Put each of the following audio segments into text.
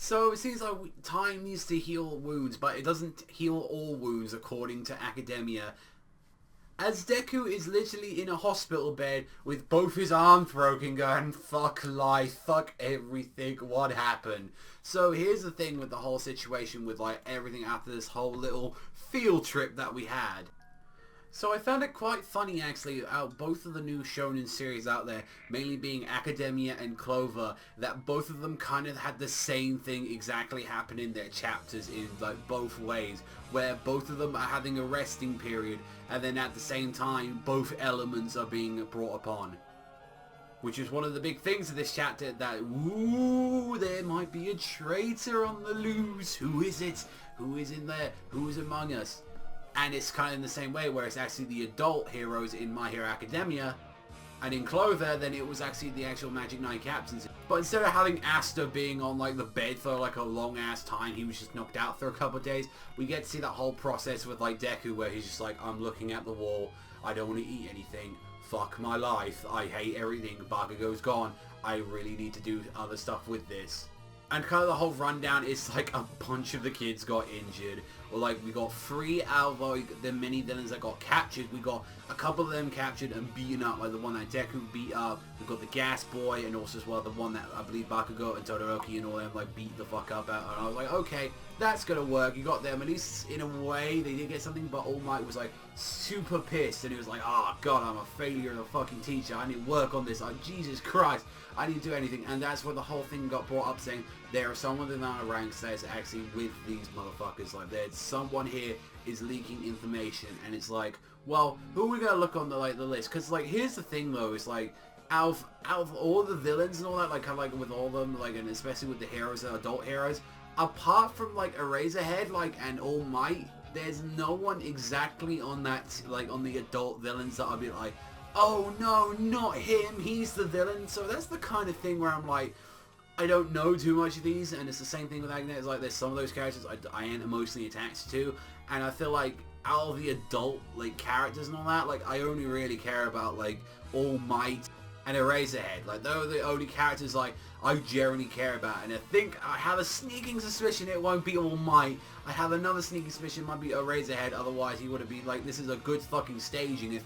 So it seems like time needs to heal wounds, but it doesn't heal all wounds according to academia. As Deku is literally in a hospital bed with both his arms broken going, fuck life, fuck everything, what happened? So here's the thing with the whole situation with like everything after this whole little field trip that we had. So I found it quite funny actually, out both of the new shonen series out there, mainly being Academia and Clover, that both of them kind of had the same thing exactly happen in their chapters in like both ways, where both of them are having a resting period, and then at the same time both elements are being brought upon. Which is one of the big things of this chapter, that, ooh, there might be a traitor on the loose. Who is it? Who is in there? Who is among us? And it's kind of in the same way, where it's actually the adult heroes in My Hero Academia, and in Clover, then it was actually the actual Magic 9 captains. But instead of having Asta being on like the bed for like a long ass time, he was just knocked out for a couple of days, we get to see that whole process with like Deku, where he's just like, I'm looking at the wall, I don't want to eat anything, fuck my life, I hate everything, Bakugo's gone, I really need to do other stuff with this. And kind of the whole rundown is like a bunch of the kids got injured. Or like we got 3 out of like the many villains that got captured. We got a couple of them captured and beaten up, like the one that Deku beat up. We got the Gas Boy, and also as well the one that I believe Bakugo and Todoroki and all them like beat the fuck up at. And I was like, okay, that's gonna work. You got them, at least in a way they did get something. But All Might was like super pissed, and he was like, oh god, I'm a failure as a fucking teacher, I need to work on this, like Jesus Christ, I need to do anything. And that's where the whole thing got brought up, saying there are someone in our ranks that's actually with these motherfuckers, like there's someone here is leaking information. And it's like, well, who are we gonna look on the like the list? Because like here's the thing though, it's like out of all the villains and all that, like kind of like with all of them, like, and especially with the heroes, the adult heroes, apart from like Eraserhead, like, and All Might, there's no one exactly on that, like on the adult villains that I'd be like, oh no, not him, he's the villain. So that's the kind of thing where I'm like, I don't know too much of these, and it's the same thing with Agnes. It's like there's some of those characters I ain't emotionally attached to, and I feel like out of the adult like characters and all that, like I only really care about like All Might and Eraserhead. Like they're the only characters like I generally care about, and I think I have a sneaking suspicion it won't be All Might. I have another sneaking suspicion it might be Eraserhead, otherwise he would have been like, this is a good fucking staging. If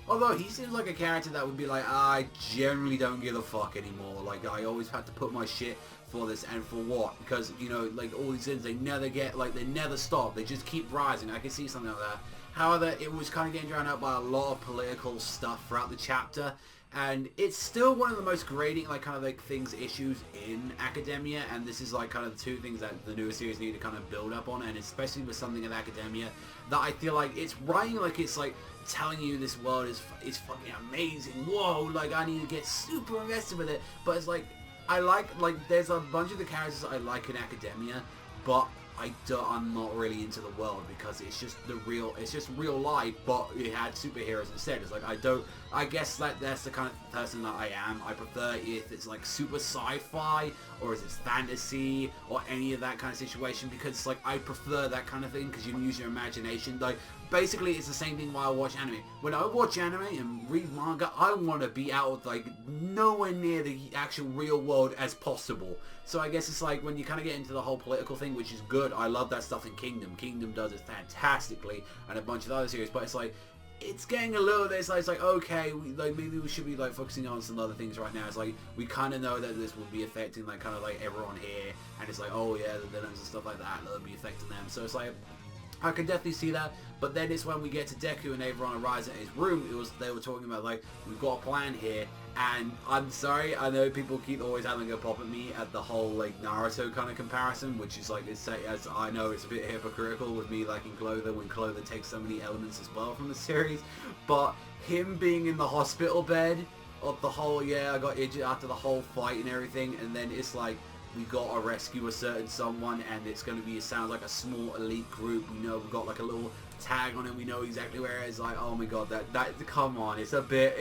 although he seems like a character that would be like, I generally don't give a fuck anymore. Like, I always have to put my shit for this, and for what? Because, you know, like, all these things, they never get, like, they never stop. They just keep rising. I can see something like that. However, it was kind of getting drowned out by a lot of political stuff throughout the chapter. And it's still one of the most grating, like, kind of, like, issues in Academia. And this is, like, kind of the two things that the newer series need to kind of build up on. And especially with something in Academia that I feel like it's writing like it's, like, telling you this world is fucking amazing, whoa, like I need to get super invested with it. But it's like, I like there's a bunch of the characters I like in Academia, but I'm not really into the world, because it's just real life, but it had superheroes instead. It's like, I guess that's the kind of person that I am. I prefer if it's like super sci-fi, or if it's fantasy, or any of that kind of situation, because it's like, I prefer that kind of thing, because you can use your imagination. Like, basically, it's the same thing while I watch anime. When I watch anime and read manga, I want to be out of, like, nowhere near the actual real world as possible. So I guess it's like, when you kind of get into the whole political thing, which is good, I love that stuff in Kingdom. Kingdom does it fantastically, and a bunch of other series, but it's like, it's getting a little bit, it's like okay, maybe we should be like focusing on some other things right now. It's like, we kind of know that this will be affecting like kind of like everyone here, and it's like, oh yeah, the villains and stuff like that'll be affecting them. So it's like, I can definitely see that. But then it's when we get to Deku and everyone arrives at his room, they were talking about like, we've got a plan here. And I'm sorry, I know people keep always having a pop at me at the whole like Naruto kind of comparison, which is like, as I know it's a bit hypocritical with me liking Clover, when Clover takes so many elements as well from the series. But him being in the hospital bed of the whole, yeah, I got injured after the whole fight and everything, and then it's like, we got to rescue a certain someone, and it's going to be, it sounds like a small elite group. We know we've got like a little tag on it, we know exactly where it is. Like, oh my god, that come on, it's a bit,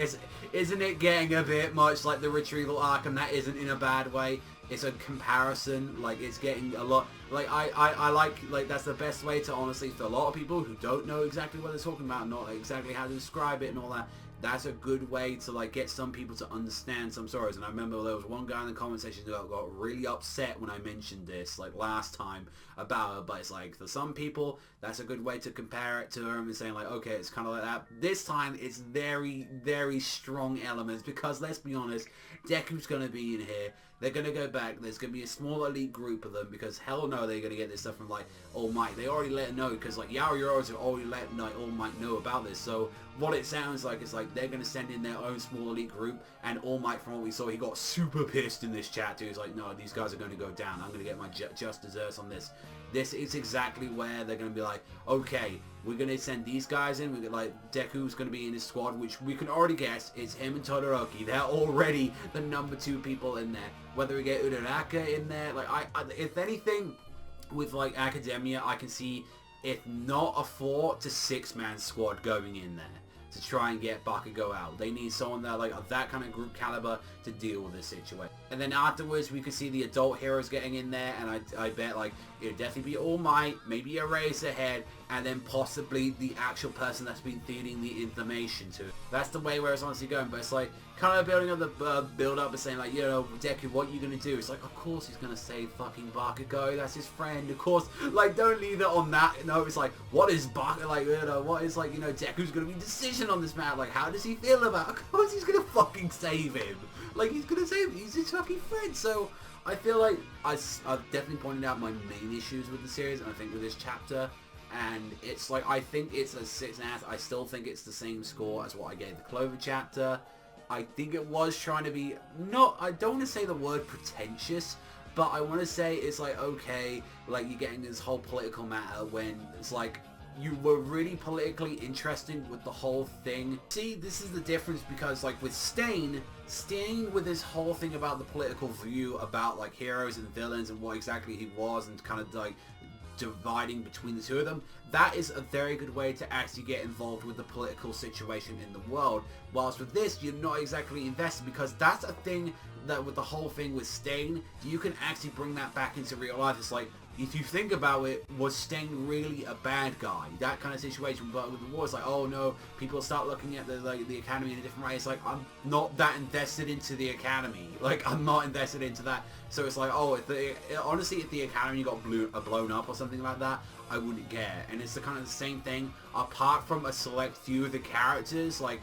isn't it getting a bit much like the retrieval arc? And that isn't in a bad way, it's a comparison. Like, it's getting a lot, like, I like that's the best way to, honestly, for a lot of people who don't know exactly what they're talking about, not exactly how to describe it and all that, that's a good way to like get some people to understand some stories. And I remember there was one guy in the comment section that got really upset when I mentioned this like last time about it, but it's like for some people that's a good way to compare it to them and saying like, okay, it's kind of like that. This time it's very, very strong elements, because let's be honest, Deku's going to be in here. They're going to go back. There's going to be a small elite group of them, because hell no, they're going to get this stuff from like All Might. They already let it know, because like Yaoyoro's have already let like All Might know about this. So what it sounds like is like they're going to send in their own small elite group, and All Might, from what we saw, he got super pissed in this chapter. He's like, no, these guys are going to go down. I'm going to get my just desserts on this. This is exactly where they're going to be like, okay, we're going to send these guys in. We're gonna, like, Deku's going to be in his squad, which we can already guess it's him and Todoroki. They're already the number 2 people in there. Whether we get Uraraka in there, like, if anything, with, like, Academia, I can see, if not a 4 to 6 man squad going in there to try and get Bakugo out. They need someone that, like, of that kind of group caliber to deal with this situation. And then afterwards, we could see the adult heroes getting in there, and I bet, like, it'd definitely be All Might, maybe Eraserhead, and then possibly the actual person that's been feeding the information to. That's the way where it's honestly going, but it's like, kind of building up the build-up and saying, like, you know, Deku, what are you going to do? It's like, of course he's going to save fucking Bakugo, that's his friend, of course. Like, don't leave it on that, you know, it's like, what is Bakugo, like, you know, what is, like, you know, Deku's going to be decision on this matter, like, how does he feel about it? Of course he's going to fucking save him. Like, he's going to save him, he's his fucking friend, so I feel like I've definitely pointed out my main issues with the series, and I think with this chapter, and it's like, I think it's a 6.5. I still think it's the same score as what I gave the Clover chapter. I think it was trying to be, not, I don't want to say the word pretentious, but I want to say it's like, okay, like, you're getting this whole political matter when it's like, you were really politically interested with the whole thing. See, this is the difference, because like with Stain with this whole thing about the political view about like heroes and villains and what exactly he was, and kind of like dividing between the two of them, that is a very good way to actually get involved with the political situation in the world. Whilst with this, you're not exactly invested, because that's a thing that with the whole thing with Stain, you can actually bring that back into real life. It's like, if you think about it, was Stain really a bad guy? That kind of situation. But with the war, it's like, oh no, people start looking at the academy in a different way. It's like, I'm not that invested into the academy. Like, I'm not invested into that. So it's like, oh, honestly, if the academy got blown up or something like that, I wouldn't care. And it's the kind of the same thing, apart from a select few of the characters. Like,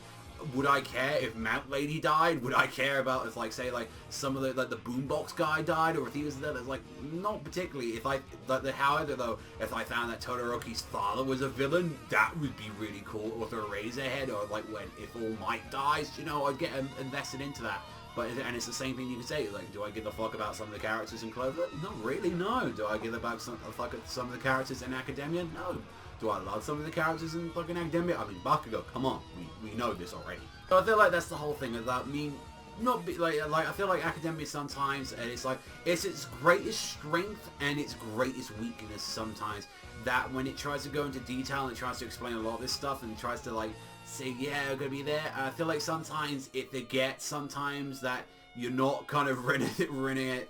would I care if Mount Lady died? Would I care about if, like, say, like, some of the, like, the Boombox guy died, or if he was there? It's like, not particularly. If I, like, however, though, if I found that Todoroki's father was a villain, that would be really cool. Or if a Razorhead, or, like, if All Might dies, you know, I'd get invested into that. But, and it's the same thing you can say, like, do I give a fuck about some of the characters in Clover? Not really, no. Do I give a fuck at some of the characters in Academia? No. Do I love some of the characters in fucking Academia? I mean, Bakugo, come on, we know this already. So I feel like that's the whole thing of that. I mean, not be like I feel like Academia sometimes, and it's like, it's its greatest strength and its greatest weakness sometimes, that when it tries to go into detail and it tries to explain a lot of this stuff and tries to like say, yeah, we're gonna be there, I feel like sometimes it forgets sometimes that you're not kind of reinventing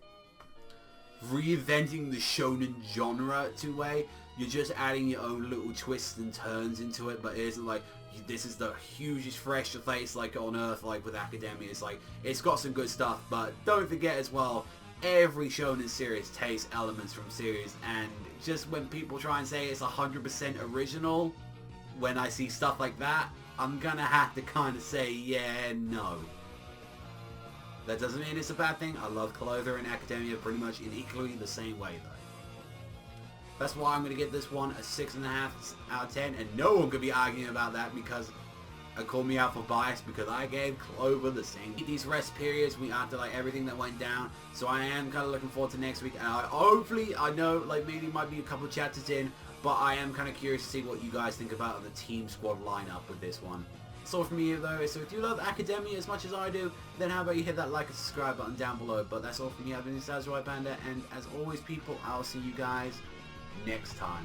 the shonen genre to way. You're just adding your own little twists and turns into it, but it isn't like, this is the hugest fresh face like on earth, like with Academia. It's like, it's got some good stuff, but don't forget as well, every shonen series takes elements from series, and just when people try and say it's 100% original, when I see stuff like that, I'm gonna have to kind of say, yeah, no. That doesn't mean it's a bad thing. I love Clover and Academia pretty much in equally the same way, though. That's why I'm going to give this one a 6.5 out of 10, and no one could be arguing about that, because call me out for bias, because I gave Clover the same. These rest periods, after like everything that went down, so I am kind of looking forward to next week, and hopefully, I know like maybe it might be a couple of chapters in, but I am kind of curious to see what you guys think about the team squad lineup with this one. That's all from me though, so if you love Academia as much as I do, then how about you hit that like and subscribe button down below. But that's all from me. I've been Savagezweipanda, and as always people, I'll see you guys next time.